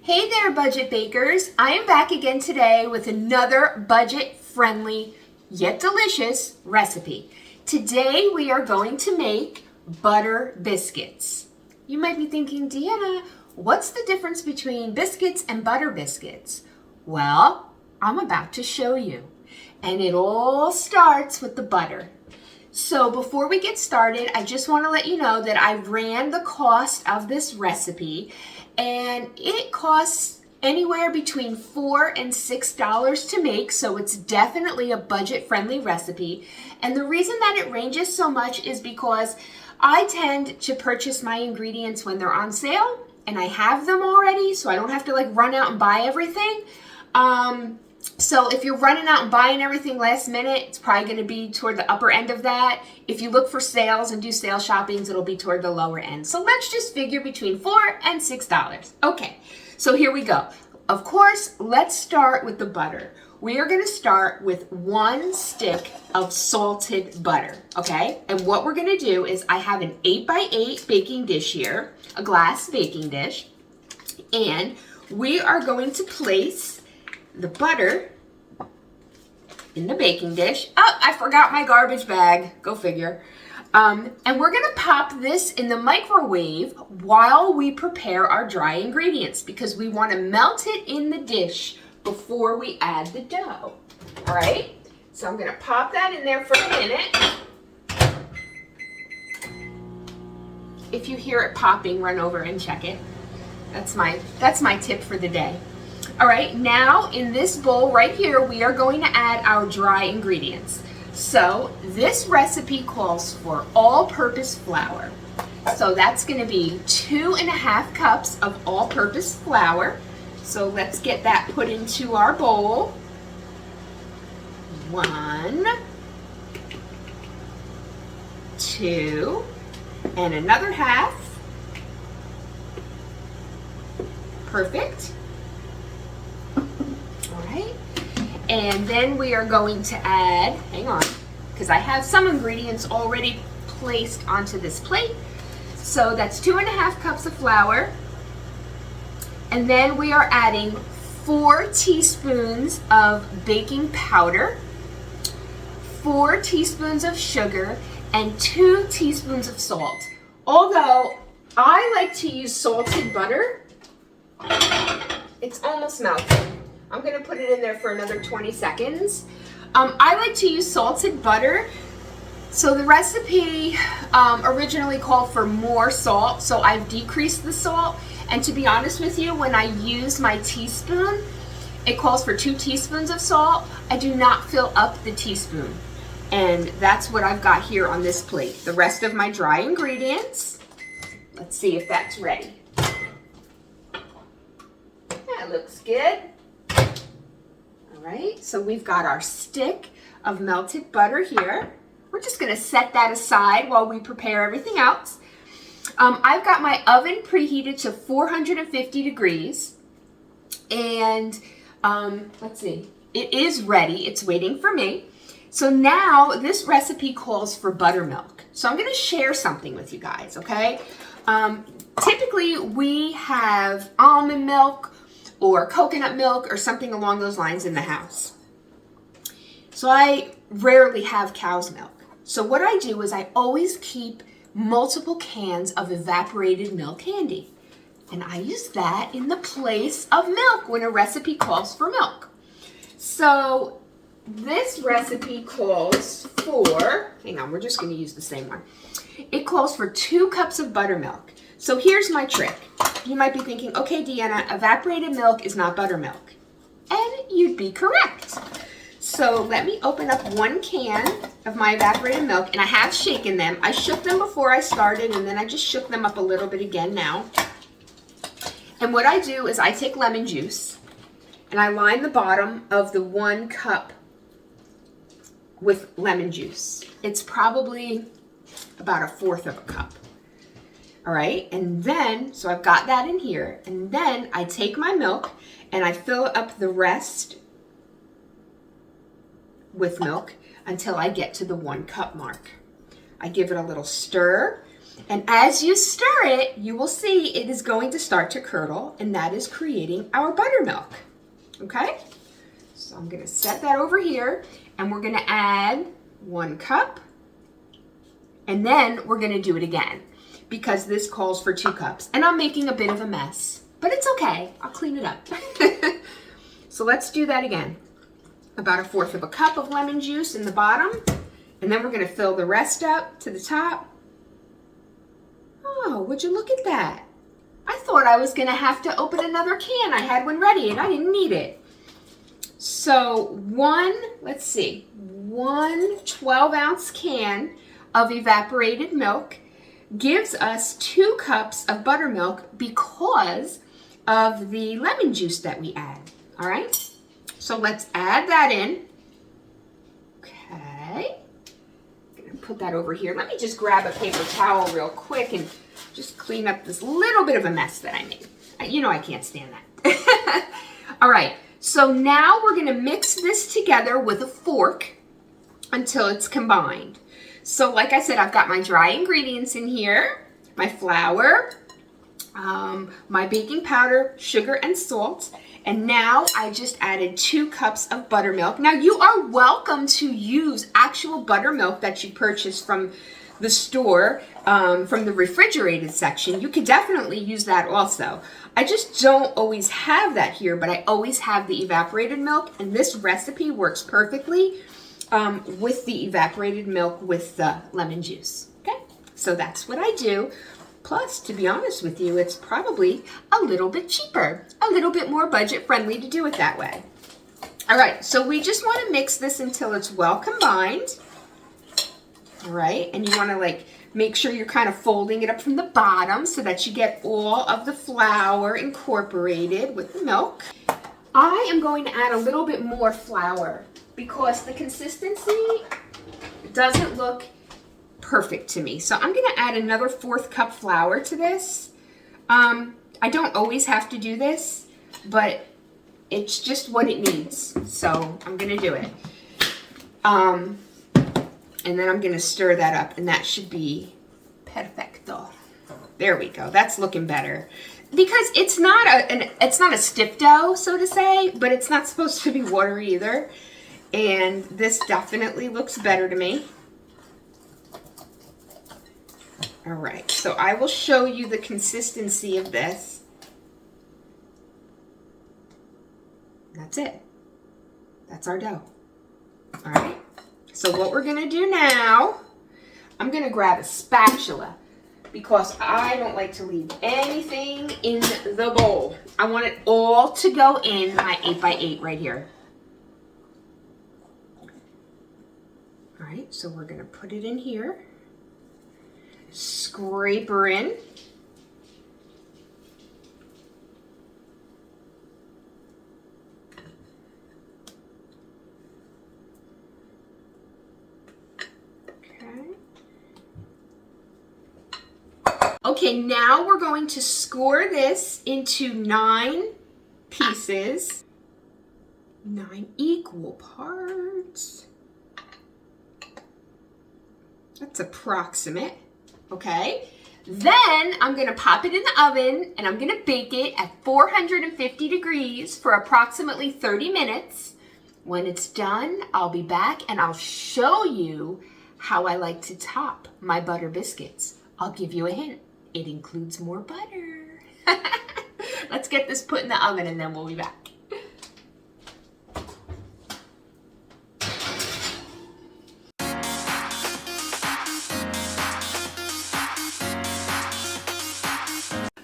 Hey there, budget bakers. I am back again today with another budget-friendly yet delicious recipe. Today we are going to make butter biscuits. You might be thinking, Deanna, what's the difference between biscuits and butter biscuits? Well, I'm about to show you. And it all starts with the butter. So before we get started, I just want to let you know that I ran the cost of this recipe, and it costs anywhere between $4 and $6 to make, so it's definitely a budget-friendly recipe. And the reason that it ranges so much is because I tend to purchase my ingredients when they're on sale, and I have them already, so I don't have to run out and buy everything. So if you're running out and buying everything last minute, it's probably going to be toward the upper end of that. If you look for sales and do sale shoppings, it'll be toward the lower end. So let's just figure between $4 and $6. Okay, so here we go. Of course, let's start with the butter. We are going to start with 1 stick of salted butter, okay? And what we're going to do is I have an 8x8 baking dish here, a glass baking dish, and we are going to place the butter in the baking dish. Oh, I forgot my garbage bag. Go figure. And we're going to pop this in the microwave while we prepare our dry ingredients because we want to melt it in the dish before we add the dough. All right? So I'm going to pop that in there for a minute. If you hear it popping, run over and check it. That's my tip for the day. All right, now in this bowl right here, we are going to add our dry ingredients. So this recipe calls for all-purpose flour. So that's going to be 2.5 cups of all-purpose flour. So let's get that put into our bowl. 1, 2, and another half. Perfect. And then we are going to add, hang on, because I have some ingredients already placed onto this plate. So that's 2.5 cups of flour. And then we are adding 4 teaspoons of baking powder, 4 teaspoons of sugar, and 2 teaspoons of salt. Although I like to use salted butter, it's almost melted. I'm going to put it in there for another 20 seconds. I like to use salted butter. So the recipe originally called for more salt, so I've decreased the salt. And to be honest with you, when I use my teaspoon, it calls for 2 teaspoons of salt. I do not fill up the teaspoon. And that's what I've got here on this plate. The rest of my dry ingredients. Let's see if that's ready. That looks good. All right, so we've got our stick of melted butter here. We're just going to set that aside while we prepare everything else. I've got my oven preheated to 450 degrees. And let's see, it is ready. It's waiting for me. So now this recipe calls for buttermilk. So I'm going to share something with you guys, okay? Typically, we have almond milk or coconut milk or something along those lines in the house. So I rarely have cow's milk. So what I do is I always keep multiple cans of evaporated milk handy. And I use that in the place of milk when a recipe calls for milk. So this recipe calls for, hang on, we're just going to use the same one. It calls for 2 cups of buttermilk. So here's my trick. You might be thinking, okay, Deanna, evaporated milk is not buttermilk. And you'd be correct. So let me open up 1 can of my evaporated milk, and I have shaken them. I shook them before I started, and then I just shook them up a little bit again now. And what I do is I take lemon juice, and I line the bottom of the 1 cup with lemon juice. It's probably about 1/4 of a cup. All right, and then, so I've got that in here, and then I take my milk and I fill up the rest with milk until I get to the 1 cup mark. I give it a little stir, And as you stir it, you will see it is going to start to curdle, and that is creating our buttermilk. Okay? So I'm going to set that over here, and we're going to add 1 cup, and then we're going to do it again because this calls for 2 cups. And I'm making a bit of a mess, but it's okay. I'll clean it up. So let's do that again. About 1/4 cup of lemon juice in the bottom, and then we're going to fill the rest up to the top. Oh, would you look at that? I thought I was going to have to open another can. I had one ready and I didn't need it. So one 12-ounce can of evaporated milk gives us 2 cups of buttermilk because of the lemon juice that we add. All right, so let's add that in. Okay, I'm gonna put that over here. Let me just grab a paper towel real quick and just clean up this little bit of a mess that I made. You know I can't stand that. All right, so now we're gonna mix this together with a fork until it's combined. So like I said, I've got my dry ingredients in here, my flour, my baking powder, sugar, and salt. And now I just added 2 cups of buttermilk. Now you are welcome to use actual buttermilk that you purchased from the store, from the refrigerated section. You could definitely use that also. I just don't always have that here, but I always have the evaporated milk, and this recipe works perfectly with the evaporated milk with the lemon juice. Okay, so that's what I do. Plus, to be honest with you, it's probably a little bit cheaper, a little bit more budget friendly to do it that way. All right, so we just want to mix this until it's well combined. All right, and you want to like make sure you're kind of folding it up from the bottom so that you get all of the flour incorporated with the milk. I am going to add a little bit more flour because the consistency doesn't look perfect to me. So I'm going to add another 1/4 cup flour to this. I don't always have to do this, but it's just what it needs. So I'm going to do it. And then I'm going to stir that up, and that should be perfecto. There we go. That's looking better. Because it's not a stiff dough, so to say, but it's not supposed to be watery either. And this definitely looks better to me. All right, so I will show you the consistency of this. That's it. That's our dough. All right, so what we're gonna do now, I'm gonna grab a spatula because I don't like to leave anything in the bowl. I want it all to go in my 8x8 right here. All right, so we're gonna put it in here. Scrape her in. Okay, now we're going to score this into 9 pieces, 9 equal parts. That's approximate. Okay, then I'm gonna pop it in the oven and I'm gonna bake it at 450 degrees for approximately 30 minutes. When it's done, I'll be back and I'll show you how I like to top my butter biscuits. I'll give you a hint. It includes more butter. Let's get this put in the oven and then we'll be back.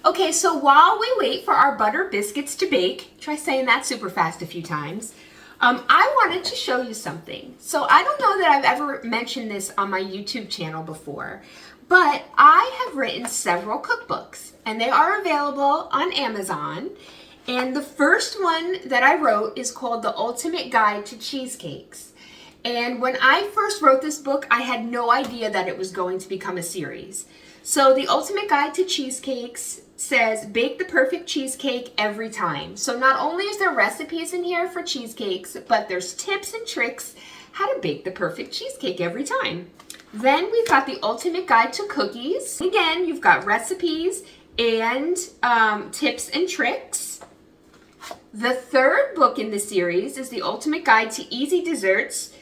Okay, so while we wait for our butter biscuits to bake, try saying that super fast a few times, I wanted to show you something. So I don't know that I've ever mentioned this on my YouTube channel before, but I have written several cookbooks and they are available on Amazon. And the first one that I wrote is called The Ultimate Guide to Cheesecakes. And when I first wrote this book, I had no idea that it was going to become a series. So The Ultimate Guide to Cheesecakes says bake the perfect cheesecake every time. So not only is there recipes in here for cheesecakes, but there's tips and tricks how to bake the perfect cheesecake every time. Then we've got the Ultimate Guide to Cookies. Again, you've got recipes and tips and tricks. The third book in the series is the Ultimate Guide to Easy Desserts,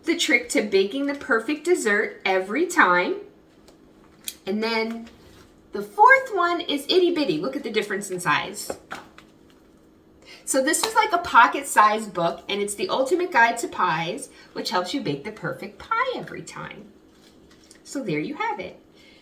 the trick to baking the perfect dessert every time. And then the fourth one is Itty Bitty. Look at the difference in size. So this is like a pocket-sized book, and it's the Ultimate Guide to Pies, which helps you bake the perfect pie every time. So there you have it.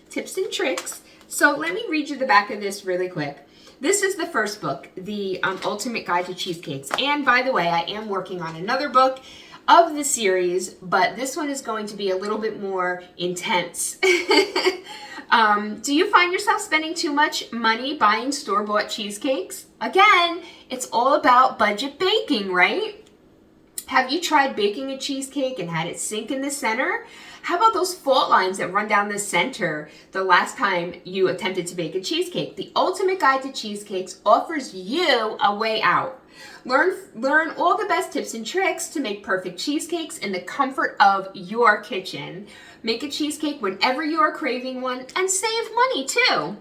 Tips and tricks. So let me read you the back of this really quick. This is the first book, the Ultimate Guide to Cheesecakes. And by the way, I am working on another book of the series, but this one is going to be a little bit more intense. Do you find yourself spending too much money buying store-bought cheesecakes? Again, it's all about budget baking, right? Have you tried baking a cheesecake and had it sink in the center? How about those fault lines that run down the center the last time you attempted to bake a cheesecake? The Ultimate Guide to Cheesecakes offers you a way out. Learn all the best tips and tricks to make perfect cheesecakes in the comfort of your kitchen. Make a cheesecake whenever you are craving one and save money too.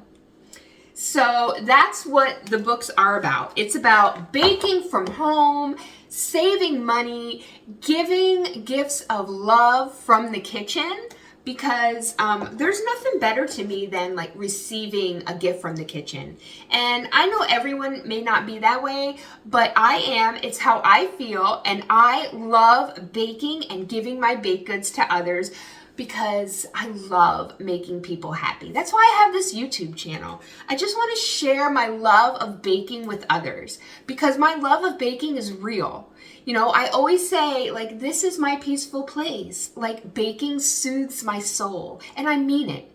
So that's what the books are about. It's about baking from home, saving money, giving gifts of love from the kitchen, because there's nothing better to me than like receiving a gift from the kitchen. And I know everyone may not be that way, but I am. It's how I feel, and I love baking and giving my baked goods to others because I love making people happy. That's why I have this YouTube channel. I just want to share my love of baking with others because my love of baking is real. You know, I always say, like, this is my peaceful place. Like, baking soothes my soul, and I mean it.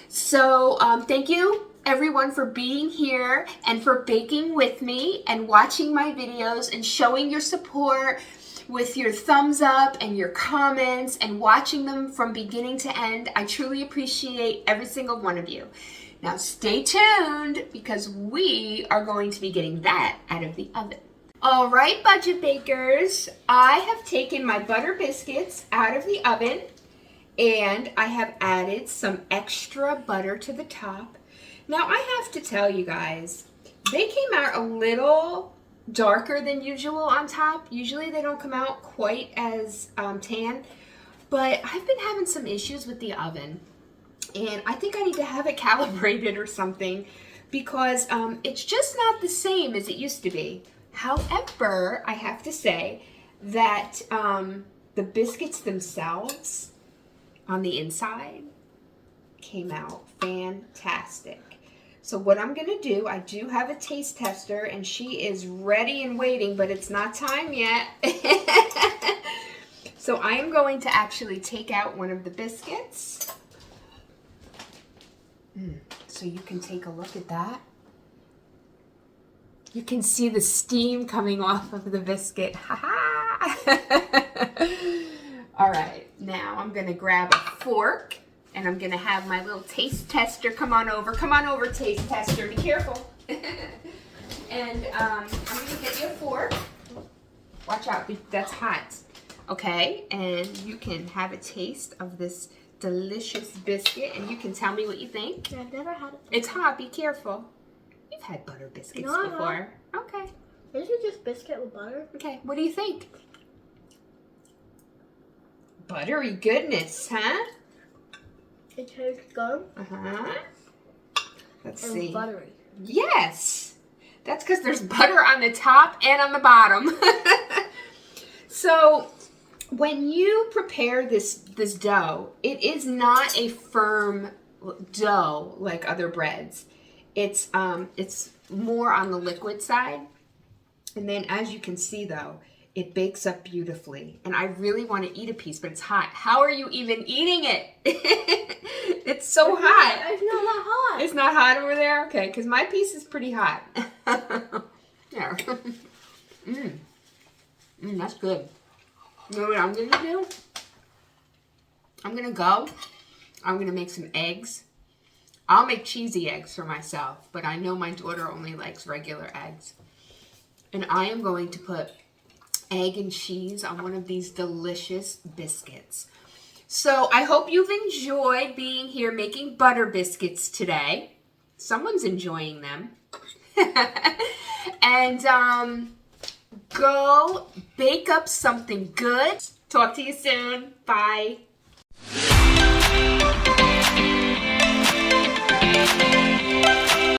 So, thank you, everyone, for being here and for baking with me and watching my videos and showing your support with your thumbs up and your comments and watching them from beginning to end. I truly appreciate every single one of you. Now, stay tuned because we are going to be getting that out of the oven. All right, budget bakers, I have taken my butter biscuits out of the oven and I have added some extra butter to the top. Now, I have to tell you guys, they came out a little darker than usual on top. Usually they don't come out quite as tan, but I've been having some issues with the oven and I think I need to have it calibrated or something because it's just not the same as it used to be. However, I have to say that the biscuits themselves on the inside came out fantastic. So what I'm going to do, I do have a taste tester and she is ready and waiting, but it's not time yet. So I am going to actually take out one of the biscuits. So you can take a look at that. You can see the steam coming off of the biscuit. All right, now I'm going to grab a fork. And I'm going to have my little taste tester come on over. Come on over, taste tester. Be careful. And I'm going to get you a fork. Watch out. That's hot. Okay. And you can have a taste of this delicious biscuit. And you can tell me what you think. I've never had it. It's hot. Be careful. You've had butter biscuits before. Okay. This is just biscuit with butter. Okay. What do you think? Buttery goodness, huh? It tastes good. Let's and see. Buttery. Yes. That's because there's butter on the top and on the bottom. So when you prepare this dough, it is not a firm dough like other breads. It's more on the liquid side. And then as you can see though, it bakes up beautifully. And I really want to eat a piece, but it's hot. How are you even eating it? It's so hot. It's not that hot. It's not hot over there? Okay, because my piece is pretty hot. Yeah. That's good. You know what I'm going to do? I'm going to make some eggs. I'll make cheesy eggs for myself, but I know my daughter only likes regular eggs. And I am going to put egg and cheese on one of these delicious biscuits. So I hope you've enjoyed being here making butter biscuits today. Someone's enjoying them. And go bake up something good. Talk to you soon. Bye.